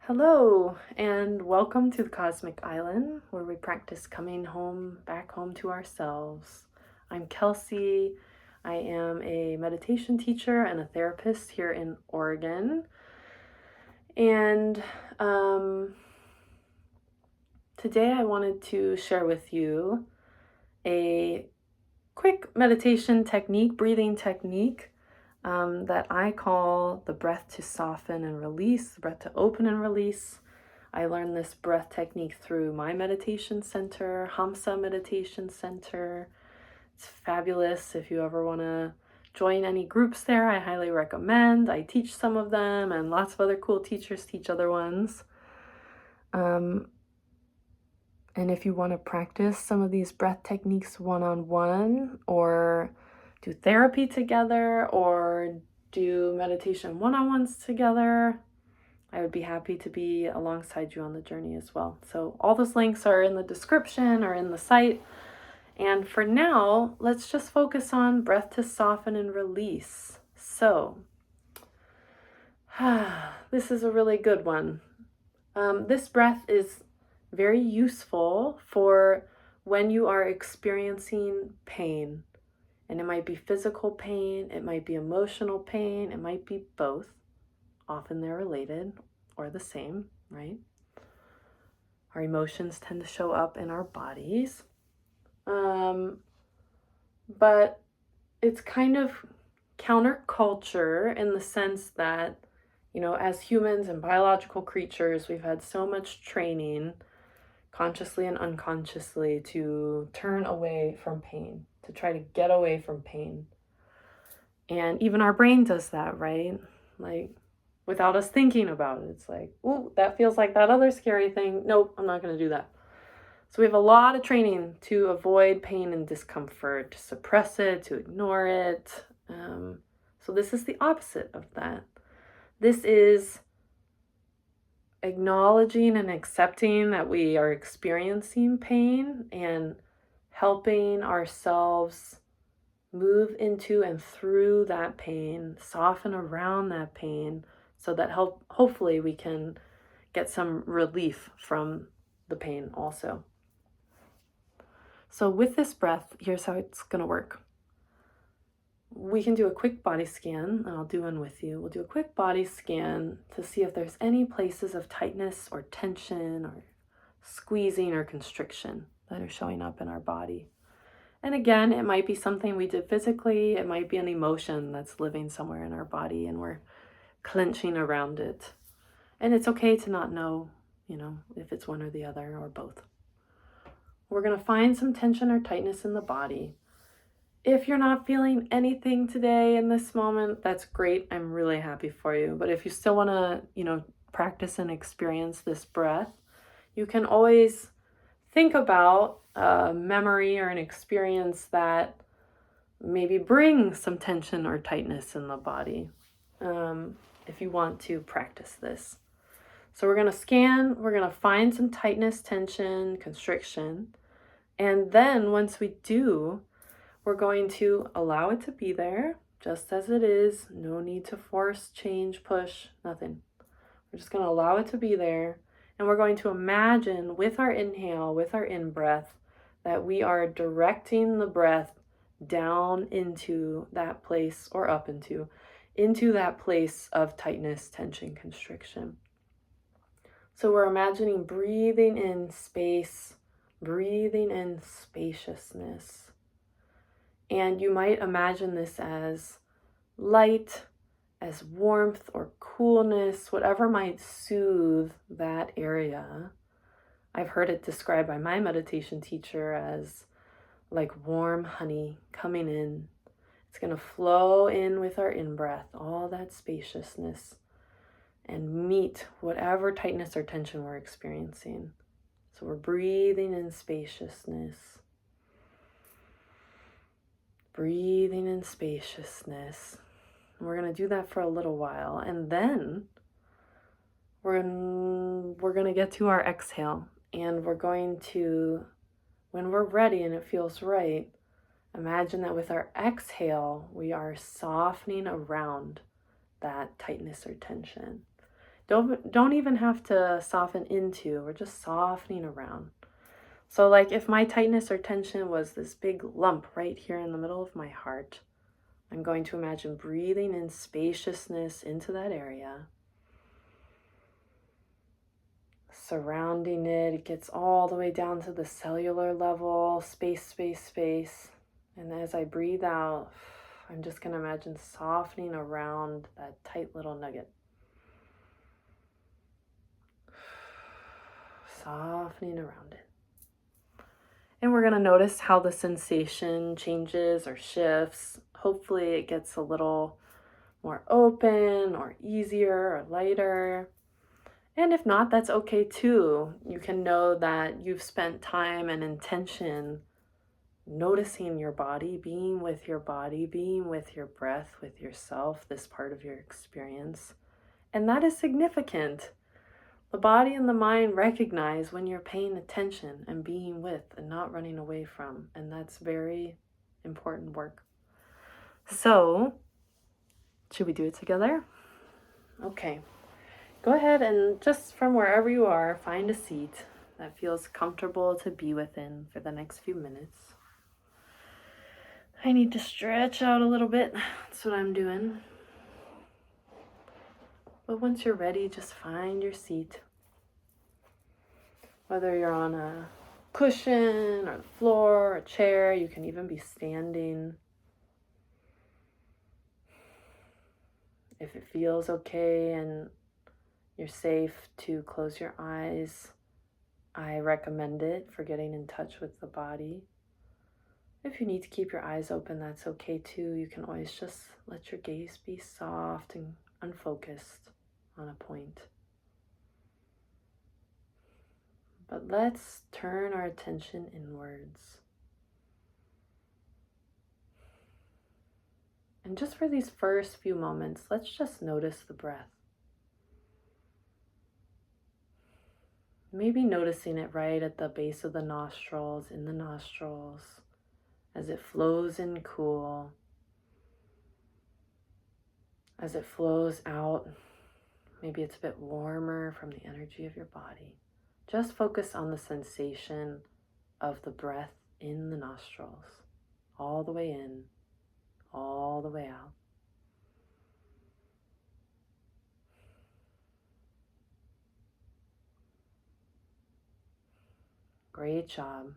Hello, and welcome to the Cosmic Island, where we practice coming back home to ourselves. I'm Kelsey. I am a meditation teacher and a therapist here in Oregon. And today I wanted to share with you a quick meditation technique, breathing technique, that I call the breath to soften and release, the breath to open and release. I learned this breath technique through my meditation center, Hamsa Meditation Center. It's fabulous. If you ever want to join any groups there, I highly recommend. I teach some of them, and lots of other cool teachers teach other ones. And if you want to practice some of these breath techniques one-on-one, or do therapy together, or do meditation one-on-ones together, I would be happy to be alongside you on the journey as well. So all those links are in the description or in the site. And for now, let's just focus on breath to soften and release. So this is a really good one. This breath is very useful for when you are experiencing pain. And it might be physical pain, it might be emotional pain, it might be both. Often they're related or the same, right? Our emotions tend to show up in our bodies. But it's kind of counterculture in the sense that, as humans and biological creatures, we've had so much training, consciously and unconsciously, to turn away from pain, to try to get away from pain. And even our brain does that, right? Like, without us thinking about it. It's like, ooh, that feels like that other scary thing. Nope, I'm not going to do that. So we have a lot of training to avoid pain and discomfort, to suppress it, to ignore it. So this is the opposite of that. This is acknowledging and accepting that we are experiencing pain and helping ourselves move into and through that pain, soften around that pain, so that hopefully we can get some relief from the pain also. So with this breath, here's how it's going to work. We can do a quick body scan, and I'll do one with you. We'll do a quick body scan to see if there's any places of tightness or tension or squeezing or constriction that are showing up in our body. And again, it might be something we did physically, it might be an emotion that's living somewhere in our body and we're clenching around it. And it's okay to not know, if it's one or the other or both. We're going to find some tension or tightness in the body. If you're not feeling anything today in this moment, that's great. I'm really happy for you. But if you still want to, practice and experience this breath, you can always think about a memory or an experience that maybe brings some tension or tightness in the body, if you want to practice this. So we're going to scan, we're going to find some tightness, tension, constriction, and then once we do, we're going to allow it to be there just as it is. No need to force, change, push, nothing. We're just going to allow it to be there. And we're going to imagine with our inhale, with our in-breath, that we are directing the breath down into that place, or up into that place of tightness, tension, constriction. So we're imagining breathing in space, breathing in spaciousness. And you might imagine this as light, as warmth or coolness, whatever might soothe that area. I've heard it described by my meditation teacher as like warm honey coming in. It's going to flow in with our in-breath, all that spaciousness, and meet whatever tightness or tension we're experiencing. So we're breathing in spaciousness. Breathing in spaciousness. And we're going to do that for a little while. And then we're going to get to our exhale. And we're going to, when we're ready and it feels right, imagine that with our exhale, we are softening around that tightness or tension. Don't even have to soften into, we're just softening around. So like if my tightness or tension was this big lump right here in the middle of my heart, I'm going to imagine breathing in spaciousness into that area. Surrounding it, it gets all the way down to the cellular level, space, space, space. And as I breathe out, I'm just going to imagine softening around that tight little nugget. Softening around it. And we're going to notice how the sensation changes or shifts. Hopefully it gets a little more open or easier or lighter. And if not, that's okay too. You can know that you've spent time and intention noticing your body, being with your breath, with yourself, this part of your experience. And that is significant. The body and the mind recognize when you're paying attention and being with and not running away from. And that's very important work. So, should we do it together? Okay. Go ahead and just from wherever you are, find a seat that feels comfortable to be within for the next few minutes. I need to stretch out a little bit. That's what I'm doing. But once you're ready, just find your seat. Whether you're on a cushion or the floor or a chair, you can even be standing. If it feels okay and you're safe to close your eyes, I recommend it for getting in touch with the body. If you need to keep your eyes open, that's okay too. You can always just let your gaze be soft and unfocused on a point. But let's turn our attention inwards. And just for these first few moments, let's just notice the breath. Maybe noticing it right at the base of the nostrils, in the nostrils, as it flows in cool. As it flows out, maybe it's a bit warmer from the energy of your body. Just focus on the sensation of the breath in the nostrils, all the way in, all the way out. Great job.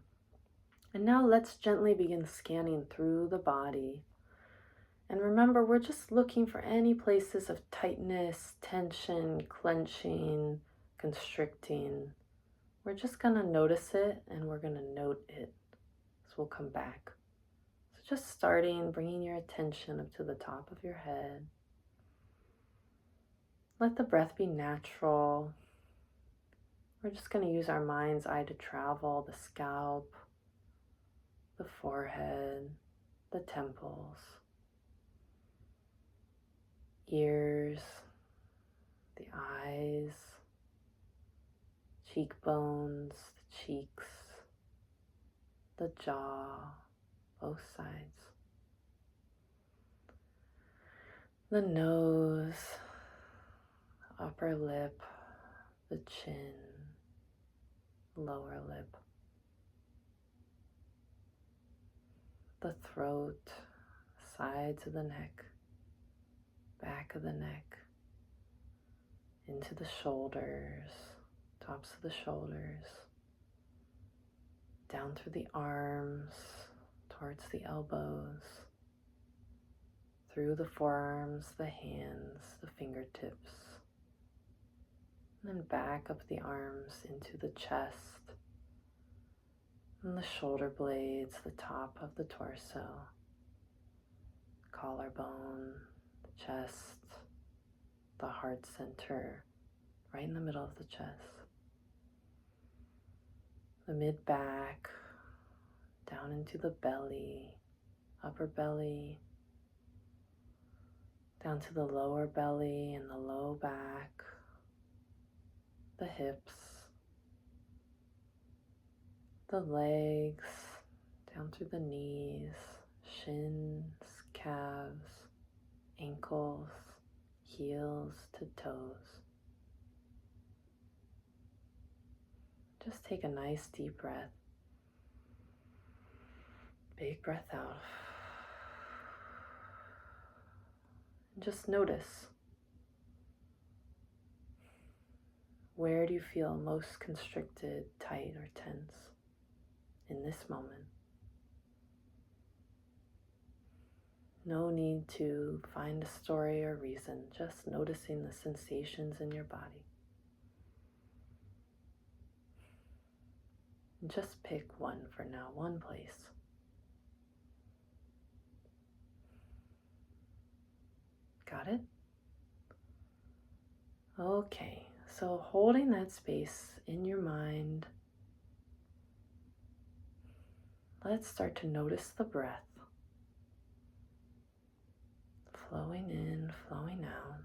And now let's gently begin scanning through the body. And remember, we're just looking for any places of tightness, tension, clenching, constricting. We're just going to notice it and we're going to note it. So we'll come back. So just starting, bringing your attention up to the top of your head. Let the breath be natural. We're just going to use our mind's eye to travel the scalp, the forehead, the temples, ears, the eyes, cheekbones, the cheeks, the jaw, both sides, the nose, upper lip, the chin, lower lip, the throat, sides of the neck, back of the neck, into the shoulders, tops of the shoulders, down through the arms, towards the elbows, through the forearms, the hands, the fingertips, and then back up the arms into the chest, and the shoulder blades, the top of the torso, collarbone, the chest, the heart center, right in the middle of the chest, the mid-back, down into the belly, upper belly, down to the lower belly and the low back, the hips, the legs, down through the knees, shins, calves, ankles, heels to toes. Just take a nice deep breath. Big breath out. And just notice, where do you feel most constricted, tight, or tense in this moment? No need to find a story or reason, just noticing the sensations in your body. And just pick one for now, one place. Got it? Okay, so holding that space in your mind, let's start to notice the breath. Flowing in, flowing out.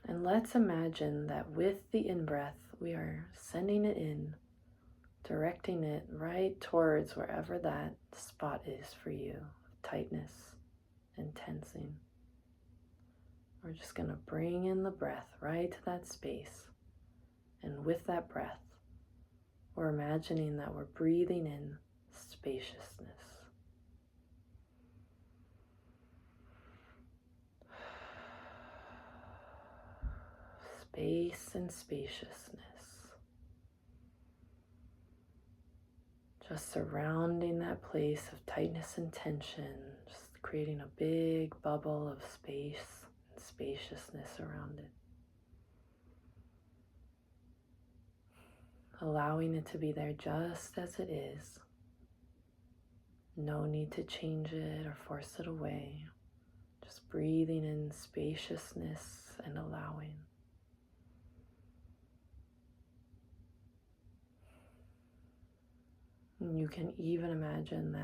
And let's imagine that with the in-breath, we are sending it in, directing it right towards wherever that spot is for you, tightness and tensing. We're just going to bring in the breath right to that space. And with that breath, we're imagining that we're breathing in spaciousness. Space and spaciousness. Just surrounding that place of tightness and tension, just creating a big bubble of space and spaciousness around it. Allowing it to be there just as it is. No need to change it or force it away. Just breathing in spaciousness and allowing. And you can even imagine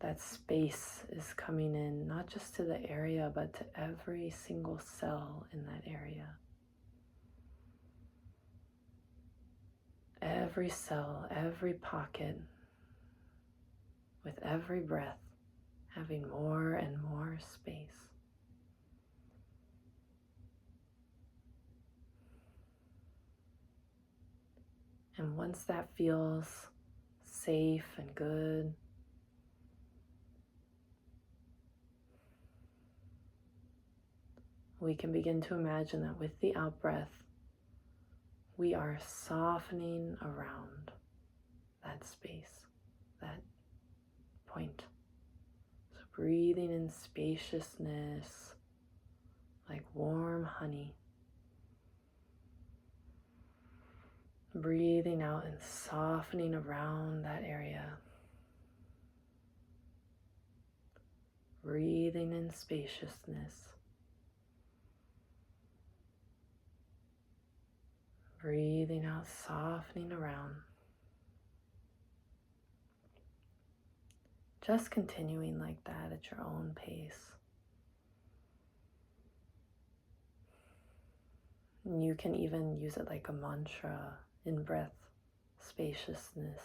that space is coming in, not just to the area, but to every single cell in that area. Every cell, every pocket, with every breath, having more and more space. And once that feels safe and good, we can begin to imagine that with the out-breath, we are softening around that space, that point. So breathing in spaciousness like warm honey. Breathing out and softening around that area. Breathing in spaciousness. Breathing out, softening around. Just continuing like that at your own pace. And you can even use it like a mantra. In breath, spaciousness.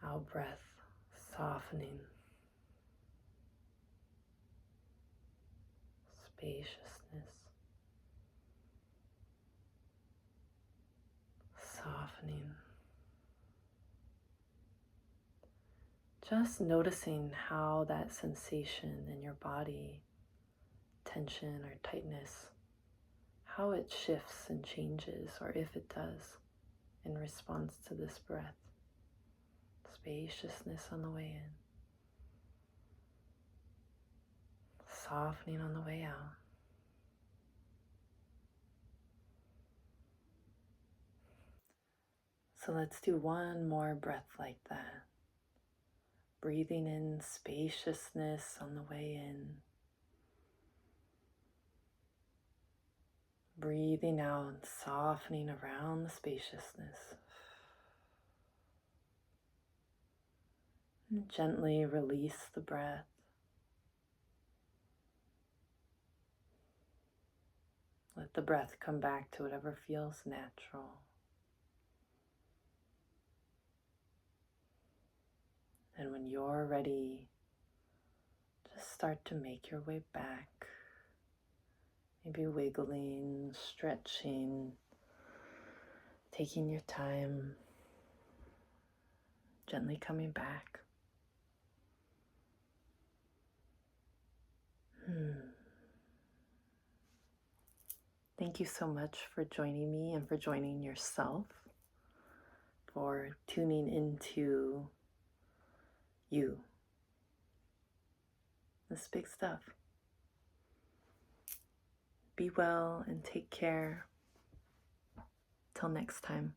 Out breath, softening. Spaciousness. Softening. Just noticing how that sensation in your body, tension or tightness, how it shifts and changes, or if it does, in response to this breath. Spaciousness on the way in. Softening on the way out. So let's do one more breath like that. Breathing in spaciousness on the way in. Breathing out and softening around the spaciousness. And gently release the breath. Let the breath come back to whatever feels natural. And when you're ready, start to make your way back. Maybe wiggling, stretching, taking your time, gently coming back. Thank you so much for joining me and for joining yourself, for tuning into you. This big stuff. Be well and take care. Till next time.